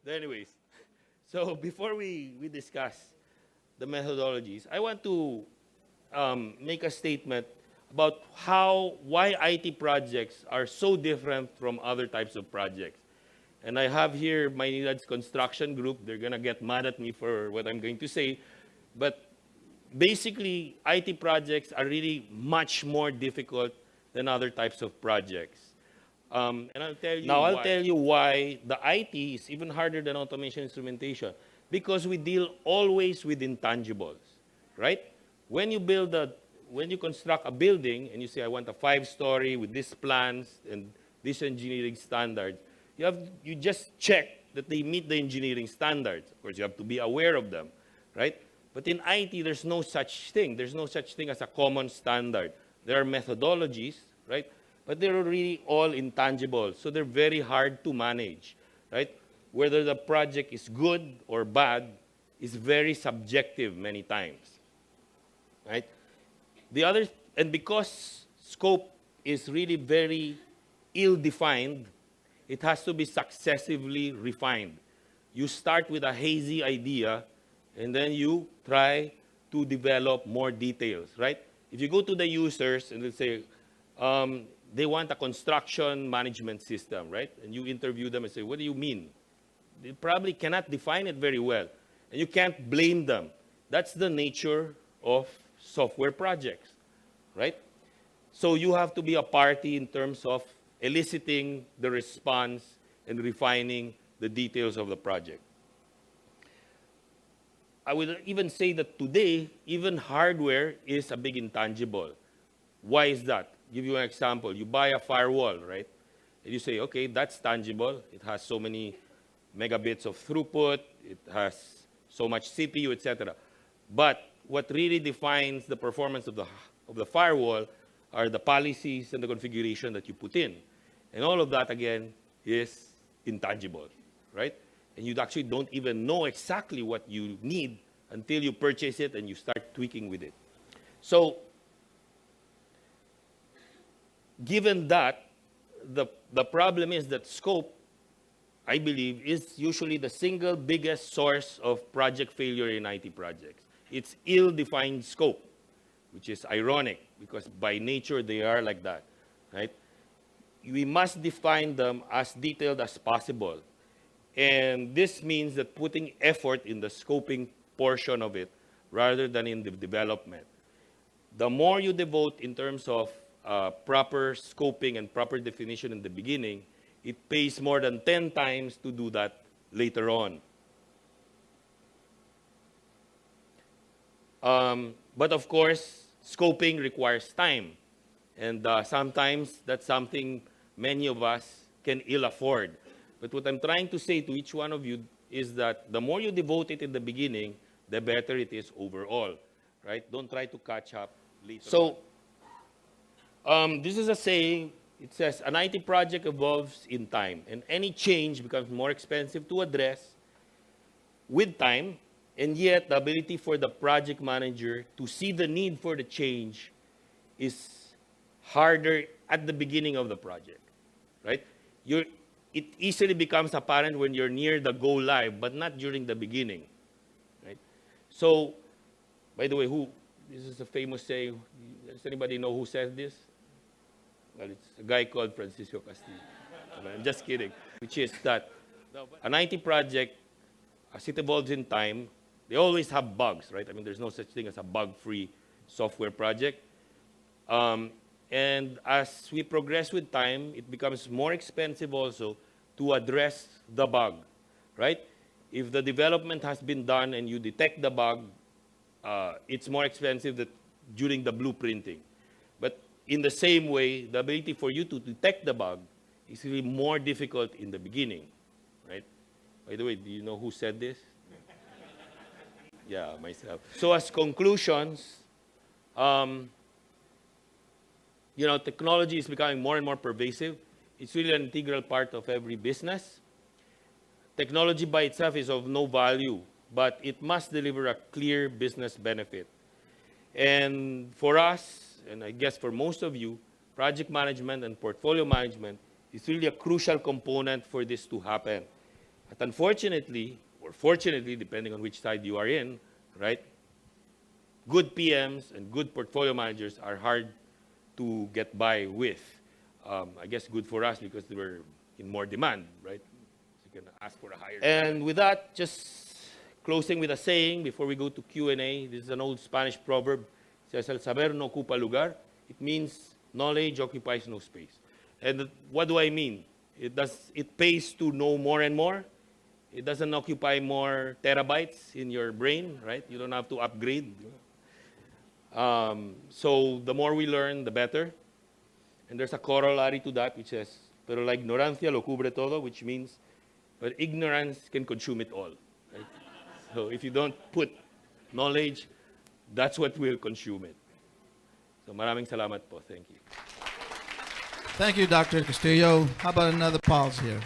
Anyways, so before we discuss the methodologies, I want to make a statement about why IT projects are so different from other types of projects. And I have here Maynilad's construction group. They're going to get mad at me for what I'm going to say. But basically, IT projects are really much more difficult than other types of projects. And I'll tell you why the IT is even harder than automation instrumentation. Because we deal always with intangibles, right? When you construct a building and you say, I want a 5-story with these plans and these engineering standards, you just check that they meet the engineering standards. Of course, you have to be aware of them, right? But in IT, there's no such thing. There's no such thing as a common standard. There are methodologies, right? But they're really all intangible, so they're very hard to manage, right? Whether the project is good or bad is very subjective many times, right? And because scope is really very ill-defined, it has to be successively refined. You start with a hazy idea, and then you try to develop more details, right? If you go to the users and they say, they want a construction management system, right? And you interview them and say, what do you mean? They probably cannot define it very well. And you can't blame them. That's the nature of software projects, right? So you have to be a party in terms of eliciting the response and refining the details of the project. I would even say that today, even hardware is a big intangible. Why is that? Give you an example. You buy a firewall, right? And you say, okay, that's tangible. It has so many megabits of throughput. It has so much CPU, etc. But what really defines the performance of the firewall are the policies and the configuration that you put in. And all of that, again, is intangible, right? And you actually don't even know exactly what you need until you purchase it and you start tweaking with it. So, given that, the problem is that scope, I believe, is usually the single biggest source of project failure in IT projects. It's ill-defined scope, which is ironic because by nature they are like that, right? We must define them as detailed as possible. And this means that putting effort in the scoping portion of it rather than in the development. The more you devote in terms of proper scoping and proper definition in the beginning, it pays more than 10 times to do that later on. But of course, scoping requires time. And sometimes that's something many of us can ill afford. But what I'm trying to say to each one of you is that the more you devote it in the beginning, the better it is overall, right? Don't try to catch up later. So, this is a saying. It says, an IT project evolves in time, and any change becomes more expensive to address with time, and yet the ability for the project manager to see the need for the change is harder at the beginning of the project, right? It easily becomes apparent when you're near the go live, but not during the beginning, right? So, by the way, this is a famous saying. Does anybody know who says this? Well, it's a guy called Francisco Castillo. I'm just kidding. Which is that an IT project, as it evolves in time, they always have bugs, right? I mean, there's no such thing as a bug-free software project. And as we progress with time, it becomes more expensive also to address the bug, right? If the development has been done and you detect the bug, it's more expensive during the blueprinting. But in the same way, the ability for you to detect the bug is really more difficult in the beginning, right? By the way, do you know who said this? Yeah, myself. So as conclusions, technology is becoming more and more pervasive. It's really an integral part of every business. Technology by itself is of no value, but it must deliver a clear business benefit. And for us, and I guess for most of you, project management and portfolio management is really a crucial component for this to happen. At unfortunately, or fortunately, depending on which side you are in, right, good PMs and good portfolio managers are hard to get by with. I guess good for us because they were in more demand, right? So you can ask for a higher. And with that, just closing with a saying before we go to Q&A. This is an old Spanish proverb. It says, "El saber no ocupa lugar." It means knowledge occupies no space. And what do I mean? It pays to know more and more. It doesn't occupy more terabytes in your brain, right? You don't have to upgrade. So the more we learn, the better. And there's a corollary to that, which says, "Pero la ignorancia lo cubre todo," which means, but ignorance can consume it all. Right? So if you don't put knowledge, that's what will consume it. So maraming salamat po. Thank you. Thank you, Dr. Castillo. How about another pause here?